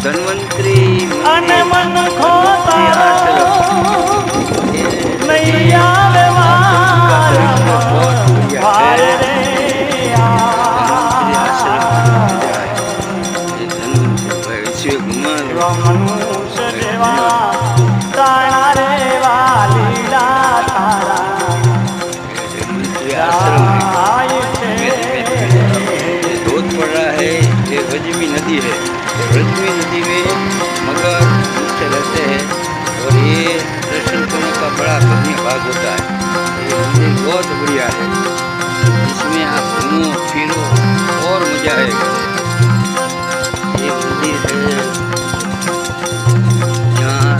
धन्वंतरी अने मन खोता नैया वारे रे मनुष्य देवा तारा रे वालीला तारा धोध पड़ रहा है। ये रजमी नदी है। रजमी नदी में मगर मुख्य रहते हैं और ये दर्शन करने का बड़ा पुण्य भाग होता है। ये मंदिर बहुत बढ़िया है। इसमें आप घूमो फिरो और मजा आएगा। ये मंदिर है यहाँ